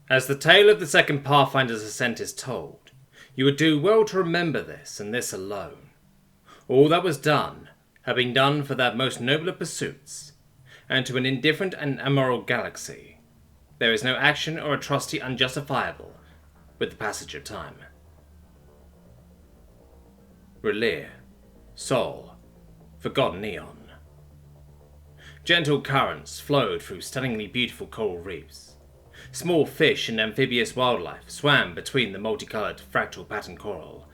As the tale of the second Pathfinder's ascent is told, you would do well to remember this and this alone. All that was done had been done for that most noble of pursuits, and to an indifferent and immoral galaxy, there is no action or atrocity unjustifiable with the passage of time. Relir, Sol, Forgotten Eon. Gentle currents flowed through stunningly beautiful coral reefs. Small fish and amphibious wildlife swam between the multicoloured fractal pattern coral.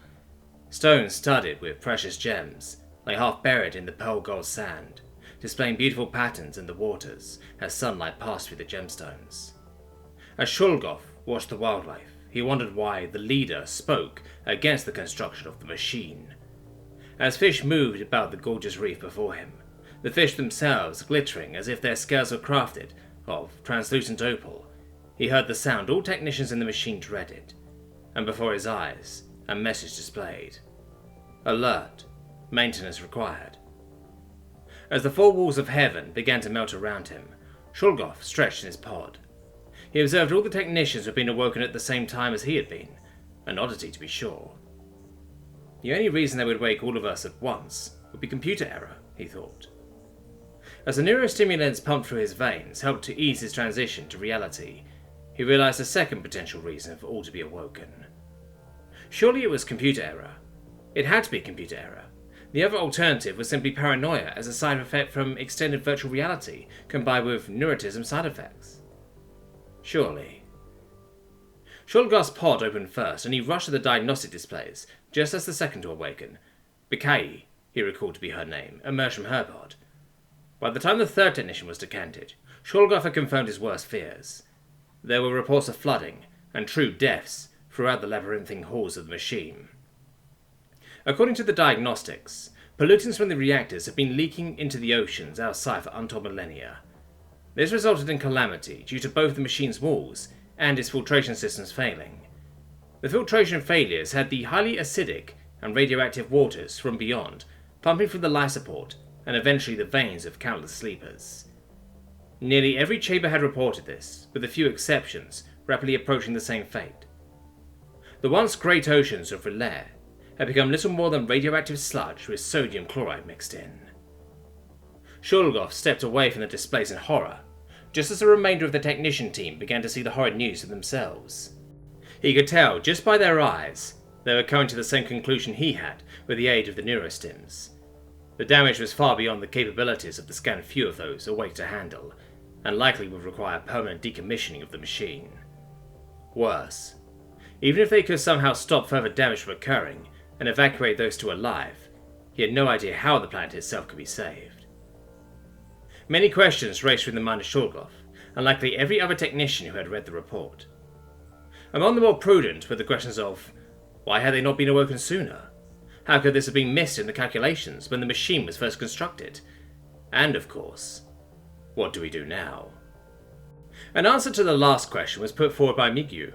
Stones studded with precious gems lay half buried in the pearl gold sand, displaying beautiful patterns in the waters as sunlight passed through the gemstones. As Shulgov watched the wildlife, he wondered why the leader spoke against the construction of the machine. As fish moved about the gorgeous reef before him, the fish themselves glittering as if their scales were crafted of translucent opal, he heard the sound all technicians in the machine dreaded, and before his eyes, a message displayed. Alert. Maintenance required. As the four walls of heaven began to melt around him, Shulgov stretched in his pod. He observed all the technicians had been awoken at the same time as he had been, an oddity to be sure. The only reason they would wake all of us at once would be computer error, he thought. As the neurostimulants pumped through his veins helped to ease his transition to reality, he realized a second potential reason for all to be awoken. Surely it was computer error. It had to be computer error. The other alternative was simply paranoia as a side effect from extended virtual reality combined with neurotism side effects. Surely. Shulgov's pod opened first and he rushed to the diagnostic displays just as the second to awaken. Bikai, he recalled to be her name, emerged from her pod. By the time the third technician was decanted, Shulgov had confirmed his worst fears. There were reports of flooding and true deaths throughout the labyrinthine halls of the machine. According to the diagnostics, pollutants from the reactors had been leaking into the oceans outside for untold millennia. This resulted in calamity due to both the machine's walls and its filtration systems failing. The filtration failures had the highly acidic and radioactive waters from beyond pumping through the life support and eventually the veins of countless sleepers. Nearly every chamber had reported this, with a few exceptions rapidly approaching the same fate. The once great oceans of Relir had become little more than radioactive sludge with sodium chloride mixed in. Shulgov stepped away from the displays in horror, just as the remainder of the technician team began to see the horrid news for themselves. He could tell, just by their eyes, they were coming to the same conclusion he had with the aid of the neurostims. The damage was far beyond the capabilities of the scant few of those awake to handle, and likely would require permanent decommissioning of the machine. Worse, even if they could somehow stop further damage from occurring and evacuate those two alive, he had no idea how the planet itself could be saved. Many questions raced through the mind of Shulgov, and likely every other technician who had read the report. Among the more prudent were the questions of, why had they not been awoken sooner? How could this have been missed in the calculations when the machine was first constructed? And of course, what do we do now? An answer to the last question was put forward by Migyu,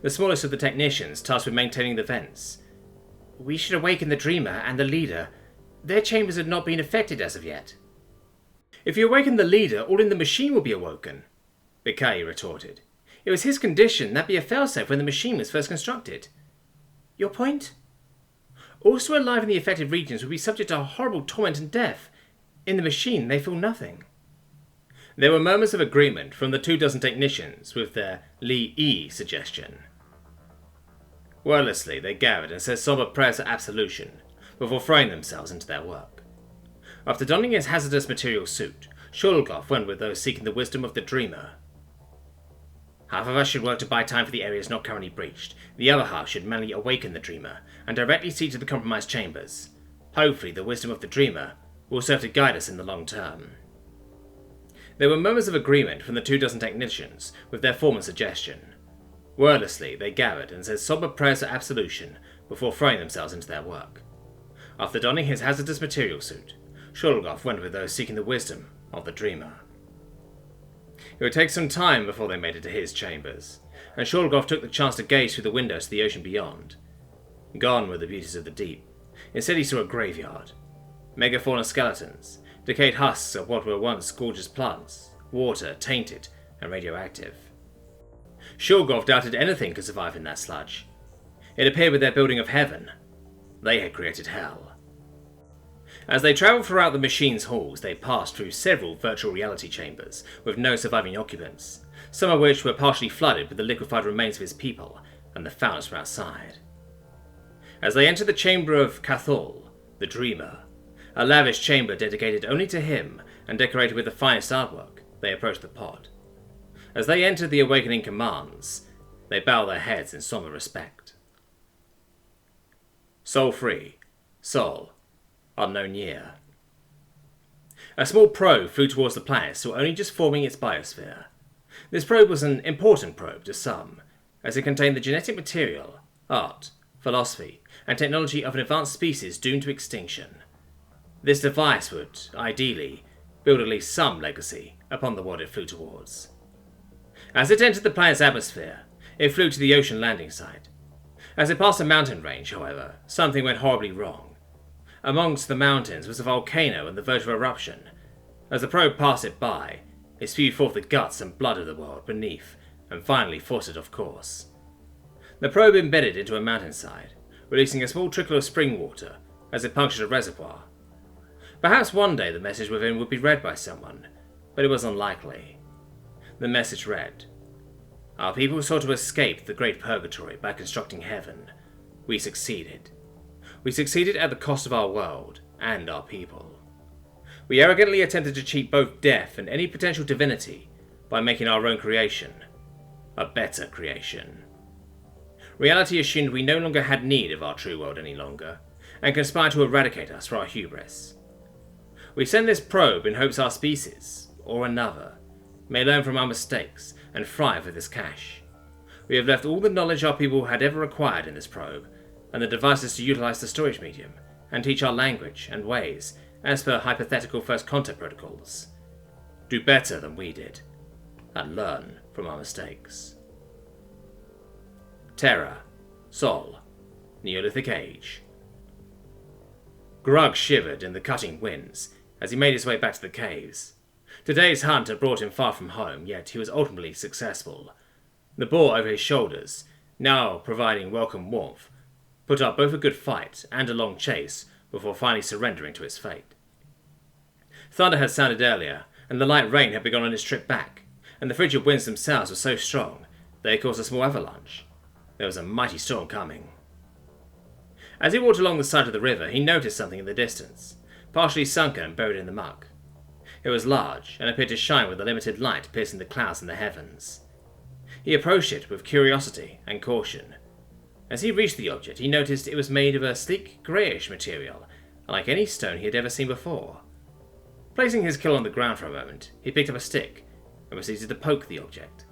the smallest of the technicians tasked with maintaining the vents. We should awaken the Dreamer and the Leader. Their chambers had not been affected as of yet. If you awaken the Leader, all in the machine will be awoken, Bikai retorted. It was his condition that be a failsafe when the machine was first constructed. Your point? Also alive in the affected regions would be subject to horrible torment and death. In the machine, they feel nothing. There were murmurs of agreement from the 24 technicians with their Li-E suggestion. Wordlessly, they gathered and said somber prayers of absolution before throwing themselves into their work. After donning his hazardous material suit, Shulgov went with those seeking the wisdom of the Dreamer. Half of us should work to buy time for the areas not currently breached. The other half should manually awaken the Dreamer and directly see to the compromised chambers. Hopefully the wisdom of the Dreamer will serve to guide us in the long term. There were murmurs of agreement from the 24 technicians with their former suggestion. Wordlessly, they gathered and said somber prayers of absolution before throwing themselves into their work. After donning his hazardous material suit, Shulgov went with those seeking the wisdom of the Dreamer. It would take some time before they made it to his chambers, and Shulgov took the chance to gaze through the windows to the ocean beyond. Gone were the beauties of the deep. Instead he saw a graveyard. Megafauna skeletons, decayed husks of what were once gorgeous plants, water tainted and radioactive. Shulgov doubted anything could survive in that sludge. It appeared with their building of heaven, they had created hell. As they travelled throughout the machine's halls, they passed through several virtual reality chambers with no surviving occupants, some of which were partially flooded with the liquefied remains of his people and the foulness from outside. As they entered the chamber of Cathol, the Dreamer, a lavish chamber dedicated only to him and decorated with the finest artwork, they approached the pod. As they entered the awakening commands, they bowed their heads in somber respect. Sol free. Sol. Unknown year. A small probe flew towards the planet, still only just forming its biosphere. This probe was an important probe to some, as it contained the genetic material, art, philosophy, and technology of an advanced species doomed to extinction. This device would, ideally, build at least some legacy upon the world it flew towards. As it entered the planet's atmosphere, it flew to the ocean landing site. As it passed a mountain range, however, something went horribly wrong. Amongst the mountains was a volcano on the verge of eruption. As the probe passed it by, it spewed forth the guts and blood of the world beneath, and finally forced it off course. The probe embedded into a mountainside, releasing a small trickle of spring water as it punctured a reservoir. Perhaps one day the message within would be read by someone, but it was unlikely. The message read, "Our people sought to escape the great purgatory by constructing heaven. We succeeded. We succeeded at the cost of our world and our people. We arrogantly attempted to cheat both death and any potential divinity by making our own creation a better creation. Reality assumed we no longer had need of our true world any longer, and conspired to eradicate us for our hubris. We send this probe in hopes our species, or another, may learn from our mistakes and thrive with this cash. We have left all the knowledge our people had ever acquired in this probe, and the devices to utilize the storage medium, and teach our language and ways as per hypothetical first contact protocols. Do better than we did, and learn from our mistakes." Terra. Sol. Neolithic Age. Grug shivered in the cutting winds as he made his way back to the caves. Today's hunt had brought him far from home, yet he was ultimately successful. The boar over his shoulders, now providing welcome warmth, put up both a good fight and a long chase before finally surrendering to its fate. Thunder had sounded earlier, and the light rain had begun on his trip back, and the frigid winds themselves were so strong they caused a small avalanche. There was a mighty storm coming. As he walked along the side of the river, he noticed something in the distance, partially sunken and buried in the muck. It was large, and appeared to shine with a limited light piercing the clouds in the heavens. He approached it with curiosity and caution. As he reached the object, he noticed it was made of a sleek, greyish material, unlike any stone he had ever seen before. Placing his kill on the ground for a moment, he picked up a stick and proceeded to poke the object.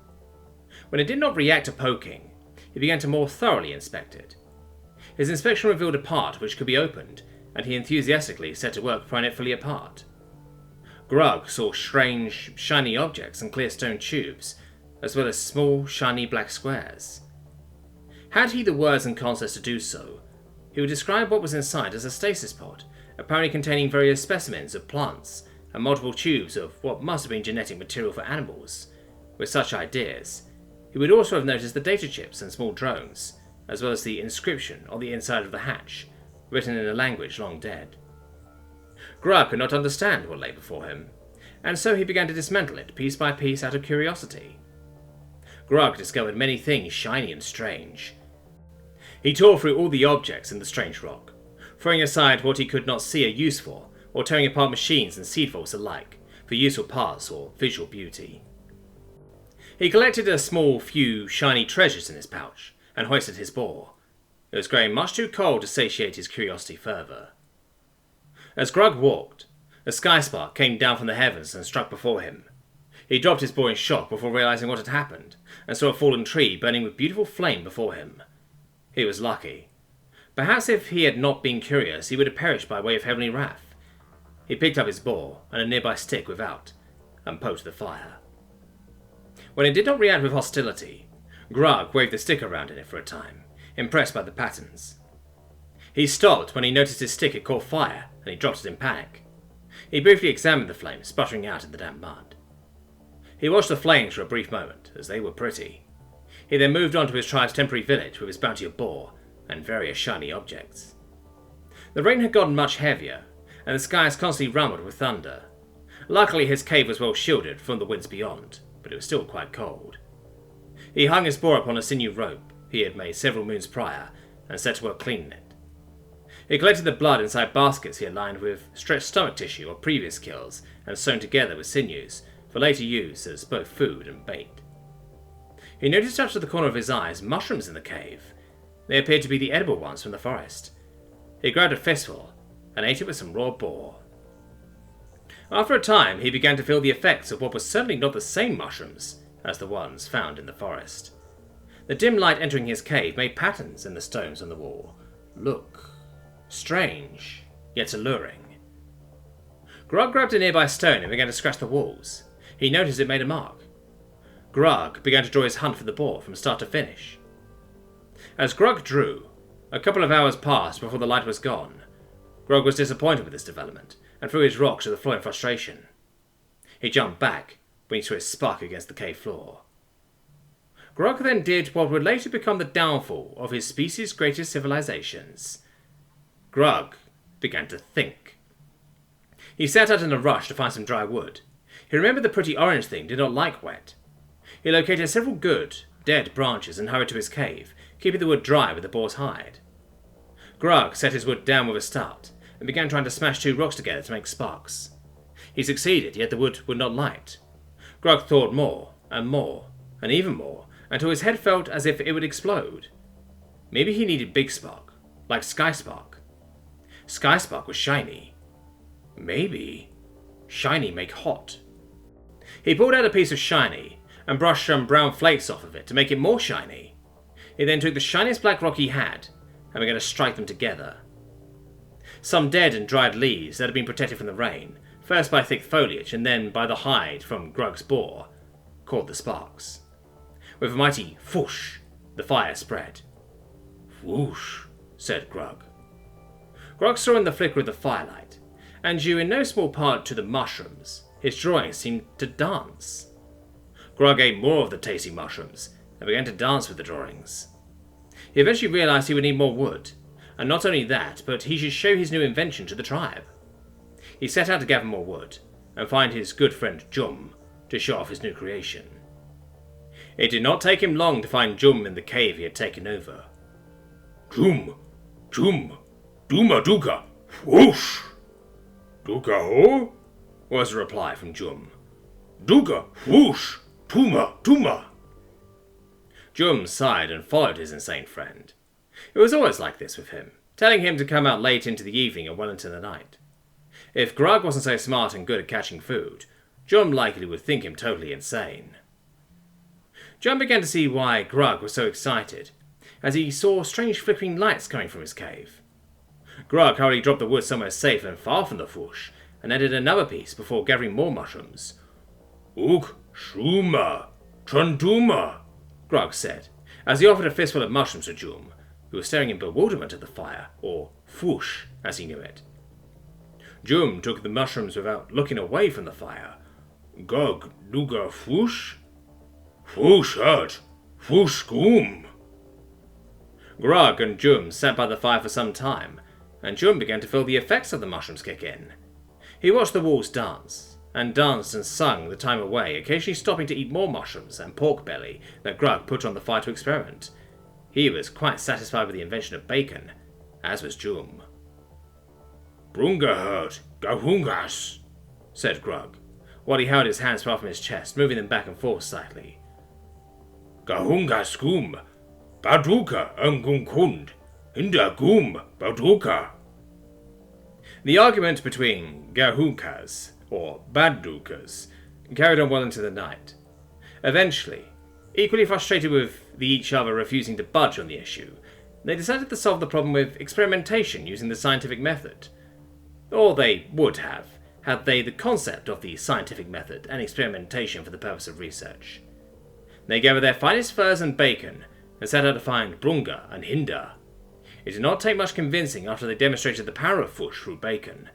When it did not react to poking, he began to more thoroughly inspect it. His inspection revealed a part which could be opened, and he enthusiastically set to work prying it fully apart. Grug saw strange, shiny objects and clear stone tubes, as well as small, shiny black squares. Had he the words and concepts to do so, he would describe what was inside as a stasis pod, apparently containing various specimens of plants and multiple tubes of what must have been genetic material for animals. With such ideas, he would also have noticed the data chips and small drones, as well as the inscription on the inside of the hatch, written in a language long dead. Grug could not understand what lay before him, and so he began to dismantle it piece by piece out of curiosity. Grug discovered many things shiny and strange. He tore through all the objects in the strange rock, throwing aside what he could not see a use for, or tearing apart machines and seed vaults alike, for useful parts or visual beauty. He collected a small few shiny treasures in his pouch, and hoisted his boar. It was growing much too cold to satiate his curiosity further. As Grug walked, a sky spark came down from the heavens and struck before him. He dropped his boar in shock before realizing what had happened, and saw a fallen tree burning with beautiful flame before him. He was lucky. Perhaps if he had not been curious, he would have perished by way of heavenly wrath. He picked up his boar and a nearby stick without, and poked the fire. When it did not react with hostility, Grug waved the stick around in it for a time, impressed by the patterns. He stopped when he noticed his stick had caught fire, and he dropped it in panic. He briefly examined the flames sputtering out in the damp mud. He watched the flames for a brief moment, as they were pretty. He then moved on to his tribe's temporary village with his bounty of boar and various shiny objects. The rain had gotten much heavier, and the skies constantly rumbled with thunder. Luckily his cave was well shielded from the winds beyond, but it was still quite cold. He hung his boar upon a sinew rope he had made several moons prior and set to work cleaning it. He collected the blood inside baskets he had lined with stretched stomach tissue of previous kills and sewn together with sinews for later use as both food and bait. He noticed out of the corner of his eyes mushrooms in the cave. They appeared to be the edible ones from the forest. He grabbed a fistful and ate it with some raw boar. After a time, he began to feel the effects of what was certainly not the same mushrooms as the ones found in the forest. The dim light entering his cave made patterns in the stones on the wall look strange, yet alluring. Grug grabbed a nearby stone and began to scratch the walls. He noticed it made a mark. Grug began to draw his hunt for the boar from start to finish. As Grug drew, a couple of hours passed before the light was gone. Grug was disappointed with this development and threw his rock to the floor in frustration. He jumped back when he saw it spark against the cave floor. Grug then did what would later become the downfall of his species' greatest civilizations. Grug began to think. He set out in a rush to find some dry wood. He remembered the pretty orange thing did not like wet. He located several good, dead branches and hurried to his cave, keeping the wood dry with the boar's hide. Grug set his wood down with a start and began trying to smash two rocks together to make sparks. He succeeded, yet the wood would not light. Grug thought more, and even more, until his head felt as if it would explode. Maybe he needed Big Spark, like Sky Spark. Sky Spark was shiny. Maybe shiny make hot. He pulled out a piece of shiny and brushed some brown flakes off of it to make it more shiny. He then took the shiniest black rock he had and began to strike them together. Some dead and dried leaves that had been protected from the rain, first by thick foliage and then by the hide from Grug's boar, caught the sparks. With a mighty whoosh, the fire spread. "Whoosh," said Grug. Grug saw in the flicker of the firelight, and due in no small part to the mushrooms, his drawings seemed to dance. Grug ate more of the tasty mushrooms and began to dance with the drawings. He eventually realized he would need more wood, and not only that, but he should show his new invention to the tribe. He set out to gather more wood and find his good friend Jum to show off his new creation. It did not take him long to find Jum in the cave he had taken over. "Jum, Duma Duka, whoosh! Duka ho?" was the reply from Jum. "Duka, whoosh, Tuma." Jum sighed and followed his insane friend. It was always like this with him, telling him to come out late into the evening and well into the night. If Grug wasn't so smart and good at catching food, Jum likely would think him totally insane. Jum began to see why Grug was so excited, as he saw strange flickering lights coming from his cave. Grug hurriedly dropped the wood somewhere safe and far from the whoosh, and added another piece before gathering more mushrooms. "Uk, Shuma, Trunduma," Grug said, as he offered a fistful of mushrooms to Jum, who was staring in bewilderment at the fire, or whoosh as he knew it. Jum took the mushrooms without looking away from the fire. "Gug, Duga, whoosh? Whoosh hurt, whoosh goom." Grug and Jum sat by the fire for some time, and Jum began to feel the effects of the mushrooms kick in. He watched the walls dance, and danced and sung the time away, occasionally stopping to eat more mushrooms and pork belly that Grug put on the fire to experiment. He was quite satisfied with the invention of bacon, as was Jum. "Brunga hurt, gahungas," said Grug, while he held his hands far from his chest, moving them back and forth slightly. "Gahungas goom, baduka ungunkund, hinda goom, baduka." The argument between Gahunkas, or Badukas, carried on well into the night. Eventually, equally frustrated with each other refusing to budge on the issue, they decided to solve the problem with experimentation using the scientific method. Or they would have, had they the concept of the scientific method and experimentation for the purpose of research. They gathered their finest furs and bacon, and set out to find Brunga and Hinda. It did not take much convincing after they demonstrated the power of Fush through bacon,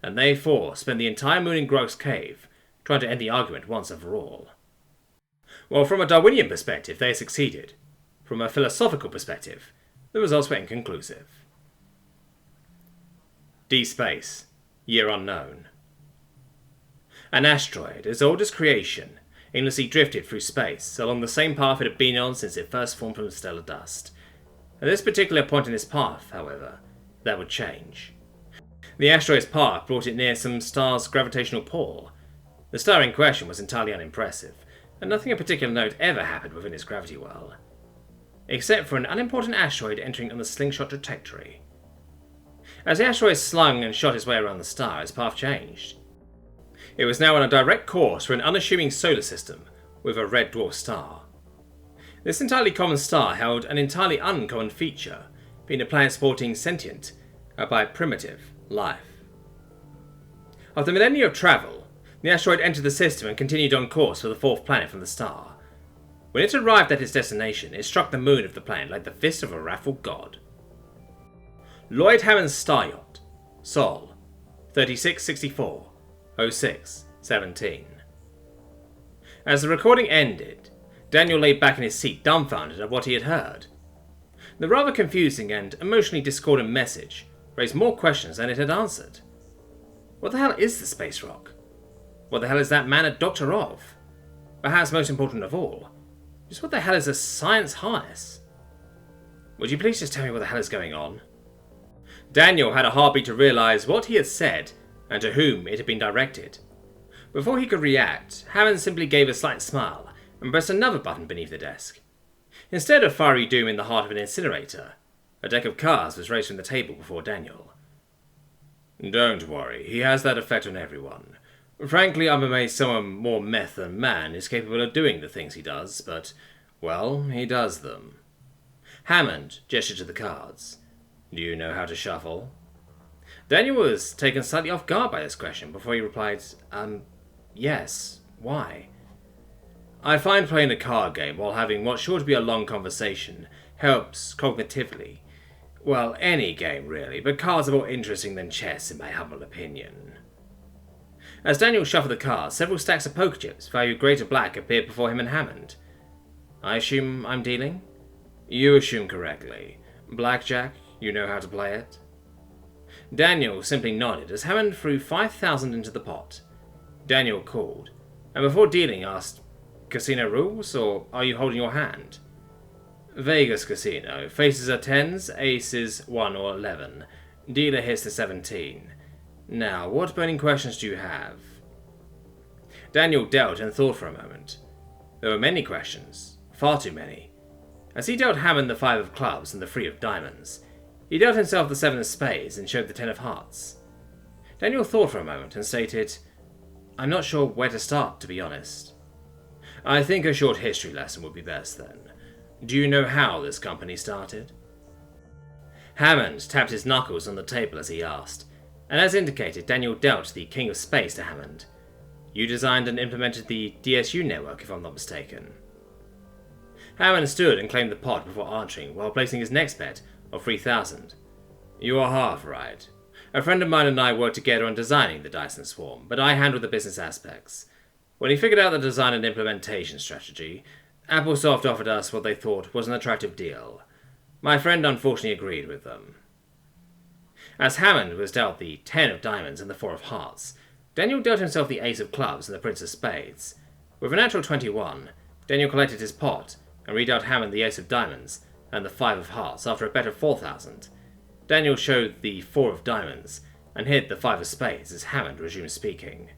and they four spent the entire moon in Grug's cave, trying to end the argument once and for all. Well, from a Darwinian perspective, they succeeded. From a philosophical perspective, the results were inconclusive. D space, year unknown. An asteroid, as old as creation, aimlessly drifted through space along the same path it had been on since it first formed from stellar dust. At this particular point in its path, however, that would change. The asteroid's path brought it near some star's gravitational pull. The star in question was entirely unimpressive, and nothing of particular note ever happened within its gravity well, except for an unimportant asteroid entering on the slingshot trajectory. As the asteroid slung and shot its way around the star, its path changed. It was now on a direct course for an unassuming solar system with a red dwarf star. This entirely common star held an entirely uncommon feature, being a planet sporting sentient, albeit primitive, life. After millennia of travel, the asteroid entered the system and continued on course for the fourth planet from the star. When it arrived at its destination, it struck the moon of the planet like the fist of a wrathful god. Lloyd Hammond's star yacht, Sol, 3664, 06, 17. As the recording ended, Daniel lay back in his seat dumbfounded at what he had heard. The rather confusing and emotionally discordant message raised more questions than it had answered. What the hell is the space rock? What the hell is that man a doctor of? Perhaps most important of all, just what the hell is a science harness? Would you please just tell me what the hell is going on? Daniel had a heartbeat to realise what he had said and to whom it had been directed. Before he could react, Hammond simply gave a slight smile and pressed another button beneath the desk. Instead of fiery doom in the heart of an incinerator, a deck of cards was raised from the table before Daniel. Don't worry, he has that effect on everyone. Frankly, I'm amazed someone more meth than man is capable of doing the things he does, but, well, he does them. Hammond gestured to the cards. Do you know how to shuffle? Daniel was taken slightly off guard by this question before he replied, yes, why? I find playing a card game while having what's sure to be a long conversation helps cognitively. Well, any game really, but cards are more interesting than chess in my humble opinion. As Daniel shuffled the cards, several stacks of poker chips valued greater black appeared before him and Hammond. I assume I'm dealing? You assume correctly. Blackjack, you know how to play it? Daniel simply nodded as Hammond threw 5,000 into the pot. Daniel called, and before dealing asked, Casino rules, or are you holding your hand? Vegas Casino. Faces are 10s, aces 1 or 11. Dealer hits the 17. Now, what burning questions do you have? Daniel dealt and thought for a moment. There were many questions, far too many. As he dealt Hammond the 5 of clubs and the 3 of diamonds, he dealt himself the 7 of spades and showed the 10 of hearts. Daniel thought for a moment and stated, I'm not sure where to start, to be honest. I think a short history lesson would be best then. Do you know how this company started? Hammond tapped his knuckles on the table as he asked, and as indicated, Daniel dealt the King of Space to Hammond. You designed and implemented the DSU network, if I'm not mistaken. Hammond stood and claimed the pot before answering, while placing his next bet of 3,000. You are half right. A friend of mine and I worked together on designing the Dyson Swarm, but I handled the business aspects. When he figured out the design and implementation strategy, Applesoft offered us what they thought was an attractive deal. My friend unfortunately agreed with them. As Hammond was dealt the 10 of diamonds and the 4 of hearts, Daniel dealt himself the ace of clubs and the prince of spades. With a natural 21, Daniel collected his pot and redealt Hammond the ace of diamonds and the 5 of hearts after a bet of 4,000. Daniel showed the 4 of diamonds and hid the 5 of spades as Hammond resumed speaking.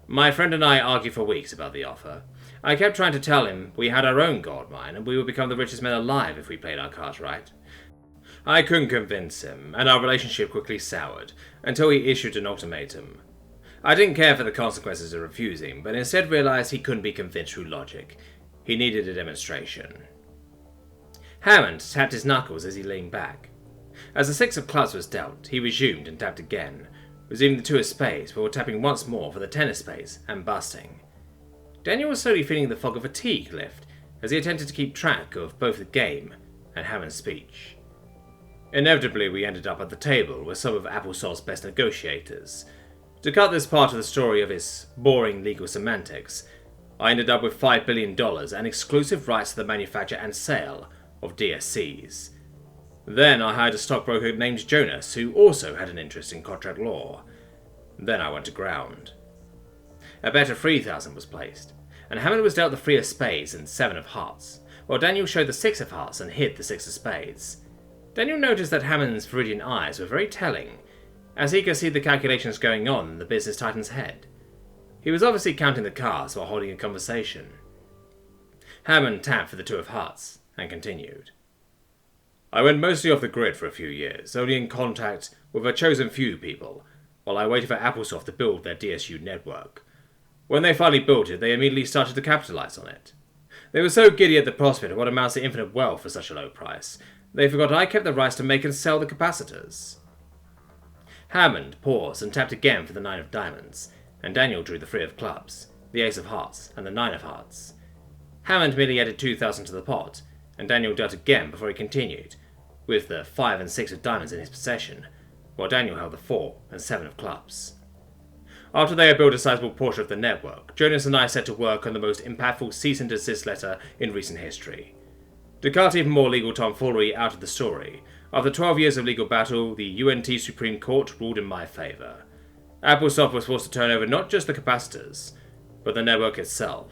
My friend and I argued for weeks about the offer. I kept trying to tell him we had our own gold mine and we would become the richest men alive if we played our cards right. I couldn't convince him, and our relationship quickly soured, until he issued an ultimatum. I didn't care for the consequences of refusing, but instead realised he couldn't be convinced through logic. He needed a demonstration. Hammond tapped his knuckles as he leaned back. As the 6 of clubs was dealt, he resumed and tapped again, resuming the 2 of spades before tapping once more for the 10 of spades and busting. Daniel was slowly feeling the fog of fatigue lift as he attempted to keep track of both the game and Hammond's speech. Inevitably, we ended up at the table with some of Applesoft's best negotiators. To cut this part of the story of his boring legal semantics, I ended up with $5 billion and exclusive rights to the manufacture and sale of DSCs. Then I hired a stockbroker named Jonas, who also had an interest in contract law. Then I went to ground. A bet of 3,000 was placed, and Hammond was dealt the 3 of spades and 7 of hearts, while Daniel showed the 6 of hearts and hid the 6 of spades. Daniel noticed that Hammond's Viridian eyes were very telling, as he could see the calculations going on in the business titan's head. He was obviously counting the cards while holding a conversation. Hammond tapped for the 2 of hearts, and continued. I went mostly off the grid for a few years, only in contact with a chosen few people, while I waited for Applesoft to build their DSU network. When they finally built it, they immediately started to capitalize on it. They were so giddy at the prospect of what amounts to infinite wealth for such a low price, they forgot I kept the rights to make and sell the capacitors. Hammond paused and tapped again for the 9 of diamonds, and Daniel drew the 3 of clubs, the ace of hearts, and the 9 of hearts. Hammond merely added 2,000 to the pot, and Daniel dealt again before he continued, with the 5 and 6 of diamonds in his possession, while Daniel held the 4 and 7 of clubs. After they had built a sizable portion of the network, Jonas and I set to work on the most impactful cease and desist letter in recent history. To cut even more legal tomfoolery out of the story, after 12 years of legal battle, the UNT Supreme Court ruled in my favour. Applesoft was forced to turn over not just the capacitors, but the network itself.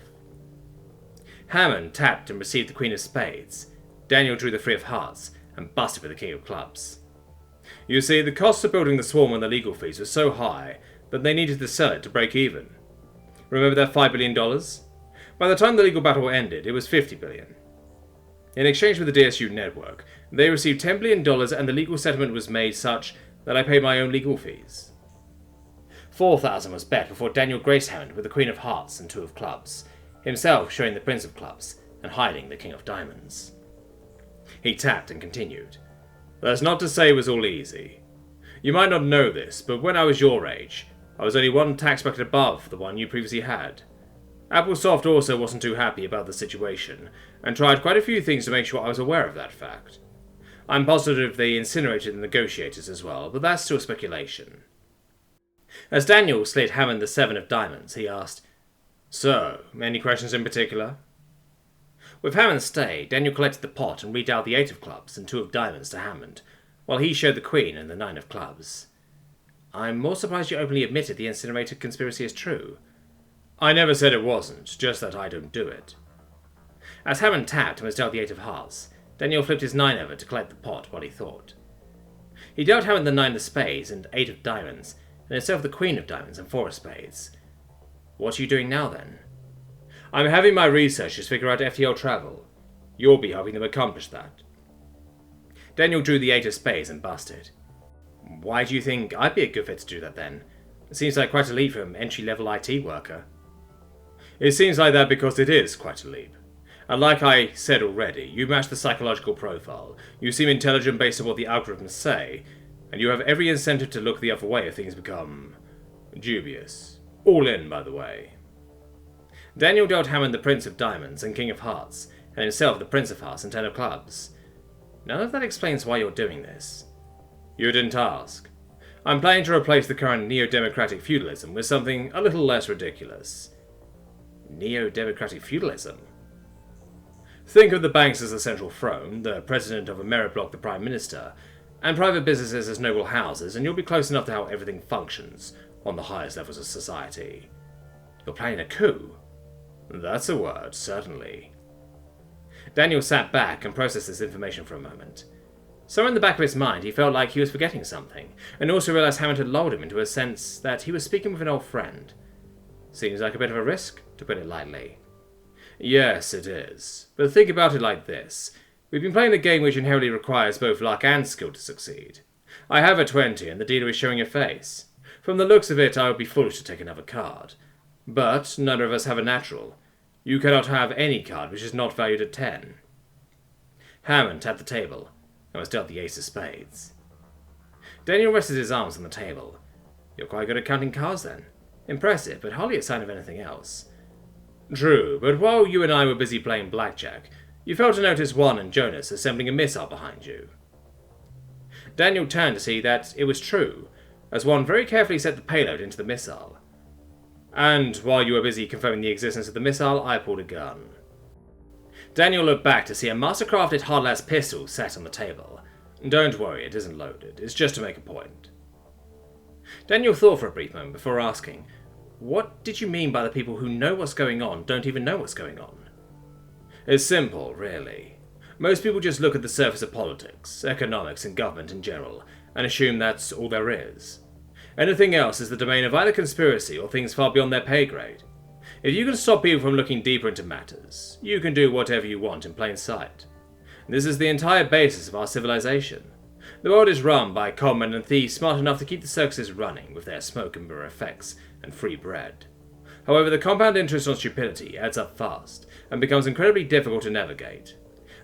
Hammond tapped and received the Queen of Spades. Daniel drew the 3 of Hearts and busted with the King of Clubs. You see, the costs of building the swarm and the legal fees were so high that they needed to sell it to break even. Remember that $5 billion? By the time the legal battle ended, it was $50 billion. In exchange for the DSU network, they received $10 billion and the legal settlement was made such that I paid my own legal fees. 4,000 was bet before Daniel graced Hammond with the Queen of Hearts and 2 of Clubs, himself showing the Prince of Clubs and hiding the King of Diamonds. He tapped and continued. That's not to say it was all easy. You might not know this, but when I was your age, I was only 1 tax bracket above the one you previously had. Applesoft also wasn't too happy about the situation, and tried quite a few things to make sure I was aware of that fact. I'm positive they incinerated the negotiators as well, but that's still speculation. As Daniel slid Hammond the 7 of diamonds, he asked, So, any questions in particular? With Hammond's stay, Daniel collected the pot and redealt the 8 of clubs and 2 of diamonds to Hammond, while he showed the Queen and the 9 of clubs. I'm more surprised you openly admitted the incinerator conspiracy is true. I never said it wasn't, just that I don't do it. As Hammond tapped and was dealt the 8 of hearts, Daniel flipped his 9 over to collect the pot while he thought. He dealt Hammond the 9 of spades and 8 of diamonds, and himself the Queen of diamonds and 4 of spades. What are you doing now, then? I'm having my researchers figure out FTL travel. You'll be helping them accomplish that. Daniel drew the 8 of spades and busted. Why do you think I'd be a good fit to do that, then? It seems like quite a leap from entry-level IT worker. It seems like that because it is quite a leap. And like I said already, you match the psychological profile. You seem intelligent based on what the algorithms say, and you have every incentive to look the other way if things become dubious. All in, by the way. Daniel dealt Hammond the Prince of Diamonds and King of Hearts, and himself the Prince of Hearts and 10 of Clubs. None of that explains why you're doing this. You didn't ask. I'm planning to replace the current neo-democratic feudalism with something a little less ridiculous. Neo-democratic feudalism? Think of the banks as the central throne, the president of a merit bloc the prime minister, and private businesses as noble houses, and you'll be close enough to how everything functions on the highest levels of society. You're planning a coup? That's a word, certainly. Daniel sat back and processed this information for a moment. Somewhere in the back of his mind, he felt like he was forgetting something, and also realized Hammond had lulled him into a sense that he was speaking with an old friend. Seems like a bit of a risk, to put it lightly. Yes, it is. But think about it like this. We've been playing a game which inherently requires both luck and skill to succeed. I have a 20, and the dealer is showing a face. From the looks of it, I would be foolish to take another card. But none of us have a natural. You cannot have any card which is not valued at 10. Hammond tapped the table, and was dealt the ace of spades. Daniel rested his arms on the table. You're quite good at counting cards then. Impressive, but hardly a sign of anything else. True, but while you and I were busy playing blackjack, you failed to notice Juan and Jonas assembling a missile behind you. Daniel turned to see that it was true, as Juan very carefully set the payload into the missile. And while you were busy confirming the existence of the missile, I pulled a gun. Daniel looked back to see a mastercrafted hard-ass pistol set on the table. Don't worry, it isn't loaded. It's just to make a point. Daniel thought for a brief moment before asking, "What did you mean by the people who know what's going on don't even know what's going on?" It's simple, really. Most people just look at the surface of politics, economics, and government in general, and assume that's all there is. Anything else is the domain of either conspiracy or things far beyond their pay grade. If you can stop people from looking deeper into matters, you can do whatever you want in plain sight. This is the entire basis of our civilization. The world is run by conmen and thieves smart enough to keep the circuses running with their smoke and mirror effects and free bread. However, the compound interest on stupidity adds up fast and becomes incredibly difficult to navigate.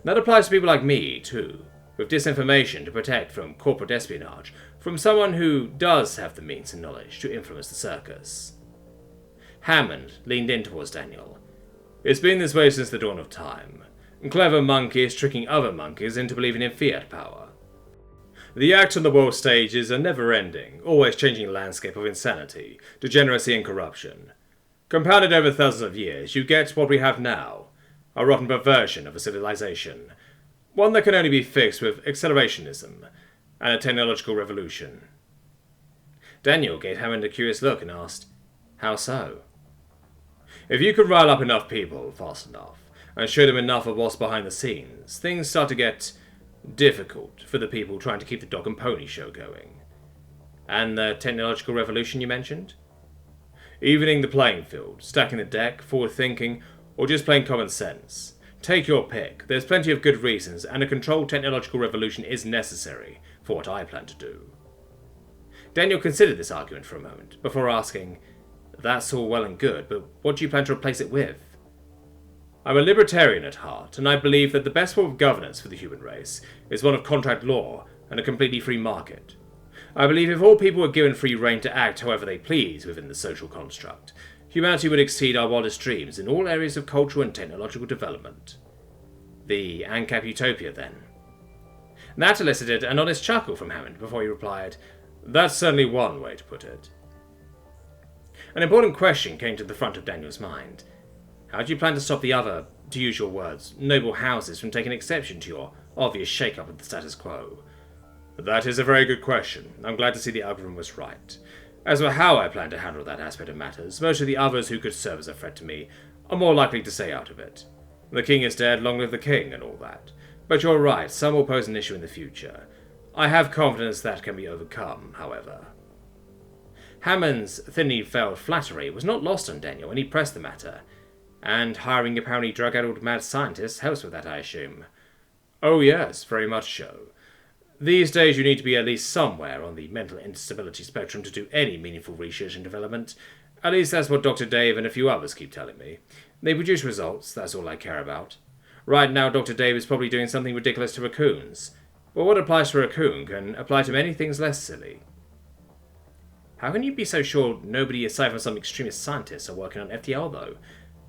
That applies to people like me, too, with disinformation to protect from corporate espionage from someone who does have the means and knowledge to influence the circus. Hammond leaned in towards Daniel. It's been this way since the dawn of time. Clever monkeys tricking other monkeys into believing in fiat power. The act on the world stage is a never-ending, always changing landscape of insanity, degeneracy and corruption. Compounded over thousands of years, you get what we have now, a rotten perversion of a civilization, one that can only be fixed with accelerationism and a technological revolution. Daniel gave Hammond a curious look and asked, "How so?" If you could rile up enough people fast enough, and show them enough of what's behind the scenes, things start to get difficult for the people trying to keep the dog and pony show going. And the technological revolution you mentioned? Evening the playing field, stacking the deck, forward thinking, or just plain common sense. Take your pick. There's plenty of good reasons, and a controlled technological revolution is necessary for what I plan to do. Daniel considered this argument for a moment, before asking, "That's all well and good, but what do you plan to replace it with?" I'm a libertarian at heart, and I believe that the best form of governance for the human race is one of contract law and a completely free market. I believe if all people were given free rein to act however they please within the social construct, humanity would exceed our wildest dreams in all areas of cultural and technological development. The ANCAP utopia, then? That elicited an honest chuckle from Hammond before he replied, "That's certainly one way to put it." An important question came to the front of Daniel's mind. How do you plan to stop the other, to use your words, noble houses from taking exception to your obvious shake-up of the status quo? That is a very good question. I'm glad to see the algorithm was right. As for how I plan to handle that aspect of matters, most of the others who could serve as a threat to me are more likely to stay out of it. The king is dead, long live the king, and all that. But you're right, some will pose an issue in the future. I have confidence that can be overcome, however. Hammond's thinly veiled flattery was not lost on Daniel when he pressed the matter. And hiring apparently drug-addled mad scientists helps with that, I assume. Oh yes, very much so. These days you need to be at least somewhere on the mental instability spectrum to do any meaningful research and development. At least that's what Dr. Dave and a few others keep telling me. They produce results, that's all I care about. Right now Dr. Dave is probably doing something ridiculous to raccoons. But what applies to a raccoon can apply to many things less silly. How can you be so sure nobody aside from some extremist scientists are working on FTL though?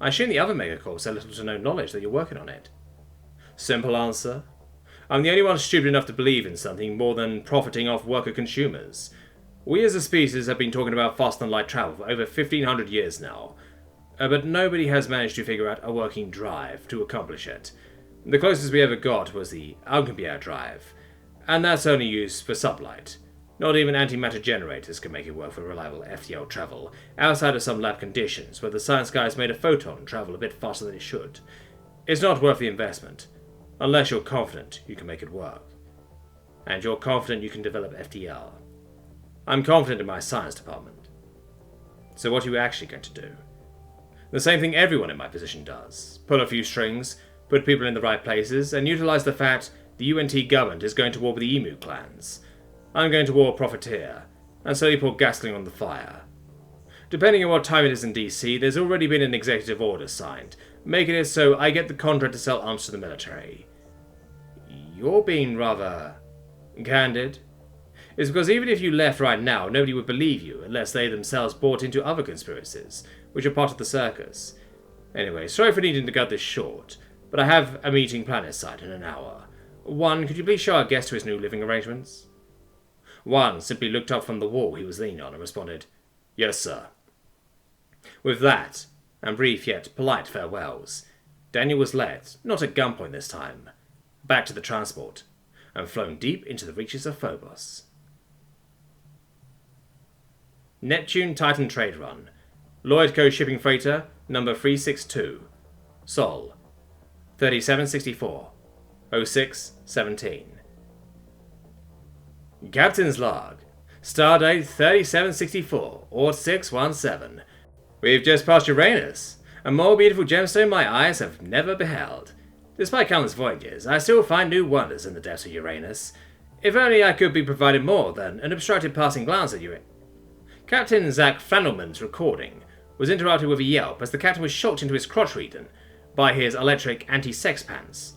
I assume the other megacorps have little to no knowledge that you're working on it. Simple answer. I'm the only one stupid enough to believe in something more than profiting off worker consumers. We as a species have been talking about faster-than-light travel for over 1500 years now, but nobody has managed to figure out a working drive to accomplish it. The closest we ever got was the Alcubierre drive, and that's only used for sublight. Not even antimatter generators can make it work for reliable FTL travel, outside of some lab conditions where the science guys made a photon travel a bit faster than it should. It's not worth the investment, unless you're confident you can make it work. And you're confident you can develop FTL. I'm confident in my science department. So what are you actually going to do? The same thing everyone in my position does. Pull a few strings, put people in the right places, and utilize the fact the UNT government is going to war with the emu clans. I'm going to war profiteer, and slowly pour gasoline on the fire. Depending on what time it is in DC, there's already been an executive order signed, making it so I get the contract to sell arms to the military. You're being rather candid. It's because even if you left right now, nobody would believe you unless they themselves bought into other conspiracies, which are part of the circus. Anyway, sorry for needing to cut this short, but I have a meeting planned aside in an hour. One, could you please show our guest to his new living arrangements? One simply looked up from the wall he was leaning on and responded, "Yes, sir." With that, and brief yet polite farewells, Daniel was led, not at gunpoint this time, back to the transport, and flown deep into the reaches of Phobos. Neptune Titan Trade Run, Lloyd Co. Shipping Freighter, number 362, Sol, 3764, 0617. Captain's Log, Stardate 3764, or 617. We've just passed Uranus, a more beautiful gemstone my eyes have never beheld. Despite countless voyages, I still find new wonders in the depths of Uranus. If only I could be provided more than an obstructed passing glance at Uranus. Captain Zach Flandelman's recording was interrupted with a yelp as the captain was shocked into his crotch region by his electric anti-sex pants.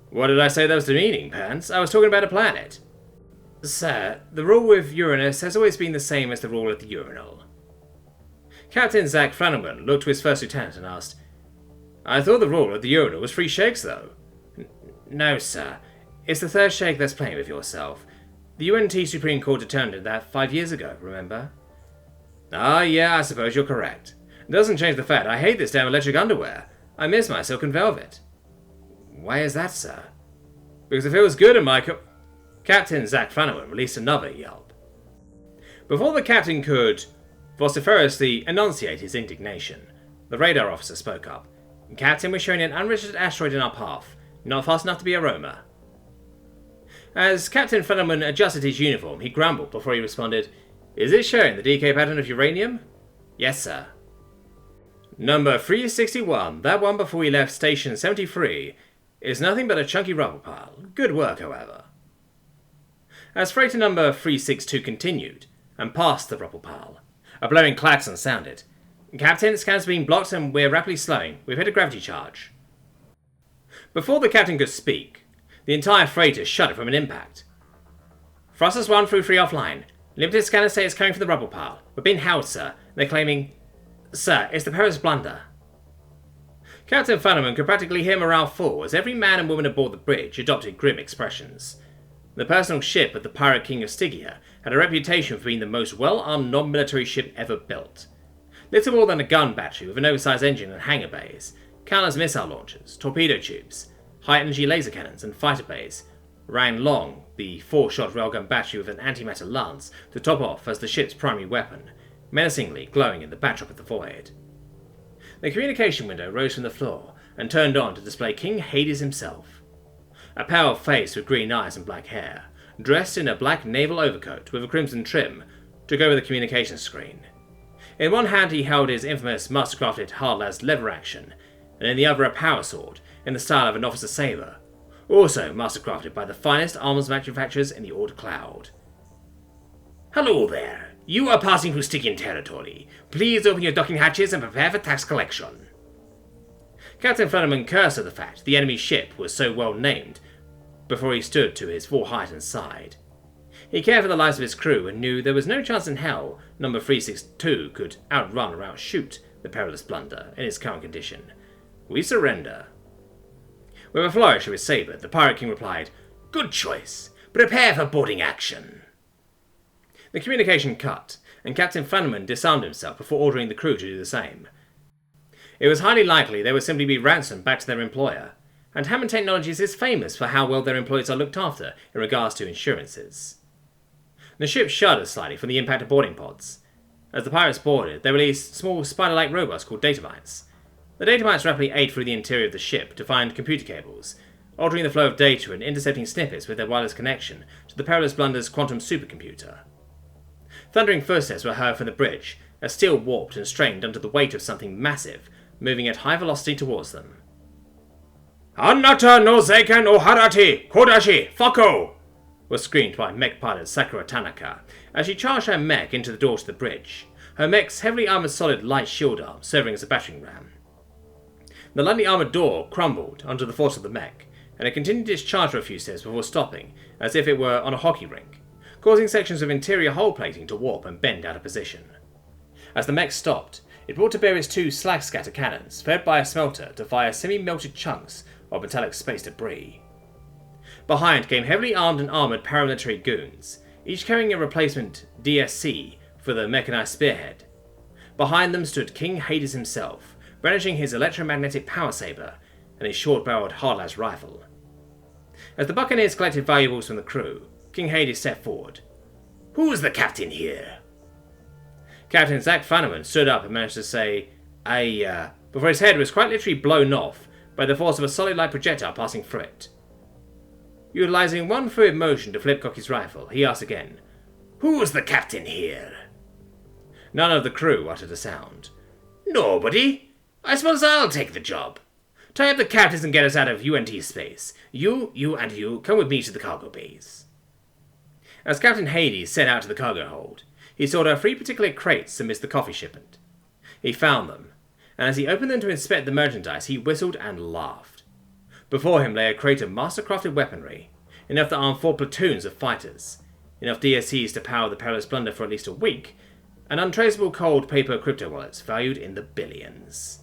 What did I say that was demeaning, pants? I was talking about a planet. Sir, the rule with Uranus has always been the same as the rule at the urinal. Captain Zach Flandelman looked to his first lieutenant and asked, I thought the rule at the urinal was 3 shakes, though. No, sir. It's the 3rd shake that's playing with yourself. The UNT Supreme Court determined that 5 years ago, remember? Ah, yeah, I suppose you're correct. It doesn't change the fact I hate this damn electric underwear. I miss my silk and velvet. Why is that, sir? Because it feels good in my Captain Zach Flannery released another yelp. Before the captain could vociferously enunciate his indignation, the radar officer spoke up. Captain, we're showing an unregistered asteroid in our path, not fast enough to be a roamer. As Captain Flannery adjusted his uniform, he grumbled before he responded, Is it showing the decay pattern of uranium? Yes, sir. Number 361, that one before we left Station 73, is nothing but a chunky rubble pile. Good work, however. As freighter number 362 continued, and passed the rubble pile, a blowing klaxon sounded. Captain, scans are being blocked and we're rapidly slowing. We've hit a gravity charge. Before the captain could speak, the entire freighter shuddered from an impact. Thrusters 1 through 3 offline. Limited scanners say it's coming from the rubble pile. We're being held, sir. They're claiming... Sir, it's the perilous blunder. Captain Fanaman could practically hear morale fall as every man and woman aboard the bridge adopted grim expressions. The personal ship of the pirate king of Stygia had a reputation for being the most well-armed non-military ship ever built. Little more than a gun battery with an oversized engine and hangar bays, countless missile launchers, torpedo tubes, high-energy laser cannons and fighter bays ran long the 4-shot railgun battery with an antimatter lance to top off as the ship's primary weapon, menacingly glowing in the backdrop of the void. The communication window rose from the floor and turned on to display King Hades himself. A pale face with green eyes and black hair, dressed in a black naval overcoat with a crimson trim to go with the communications screen. In one hand he held his infamous mastercrafted hard-las lever action, and in the other a power sword in the style of an officer saber, also mastercrafted by the finest arms manufacturers in the Old Cloud. Hello there. You are passing through Stygian territory. Please open your docking hatches and prepare for tax collection. Captain Flannery cursed at the fact the enemy ship was so well named before he stood to his full height and sighed. He cared for the lives of his crew and knew there was no chance in hell number 362 could outrun or outshoot the perilous blunder in its current condition. We surrender. With a flourish of his saber, the Pirate King replied, Good choice. Prepare for boarding action. The communication cut, and Captain Flannery disarmed himself before ordering the crew to do the same. It was highly likely they would simply be ransomed back to their employer, and Hammond Technologies is famous for how well their employees are looked after in regards to insurances. The ship shuddered slightly from the impact of boarding pods. As the pirates boarded, they released small spider-like robots called datamites. The datamites rapidly ate through the interior of the ship to find computer cables, altering the flow of data and intercepting snippets with their wireless connection to the perilous blunder's quantum supercomputer. Thundering footsteps were heard from the bridge, as steel warped and strained under the weight of something massive, moving at high velocity towards them. Anata no Zeiken o Harati, Kodashi, Fako! Was screamed by mech pilot Sakura Tanaka as she charged her mech into the door to the bridge, her mech's heavily armoured solid light shield arm serving as a battering ram. The lightly armoured door crumbled under the force of the mech, and it continued its charge for a few steps before stopping, as if it were on a hockey rink, causing sections of interior hull plating to warp and bend out of position. As the mech stopped, it brought to bear its 2 slag scatter cannons, fed by a smelter to fire semi-melted chunks of metallic space debris. Behind came heavily armed and armoured paramilitary goons, each carrying a replacement DSC for the mechanized spearhead. Behind them stood King Hades himself, brandishing his electromagnetic power saber and his short-barreled hardlass rifle. As the Buccaneers collected valuables from the crew, King Hades stepped forward. "Who's the captain here?" Captain Zach Fanneman stood up and managed to say, before his head was quite literally blown off by the force of a solid light projectile passing through it. Utilizing one fluid motion to flip cock his rifle, he asked again, "Who's the captain here?" None of the crew uttered a sound. "Nobody? I suppose I'll take the job. Tie up the captains and get us out of UNT space. You, and you, come with me to the cargo bays." As Captain Hades set out to the cargo hold, he saw there 3 particular crates amidst the coffee shipment. He found them, and as he opened them to inspect the merchandise, he whistled and laughed. Before him lay a crate of master-crafted weaponry, enough to arm 4 platoons of fighters, enough DSCs to power the perilous plunder for at least a week, and untraceable cold paper crypto wallets valued in the billions.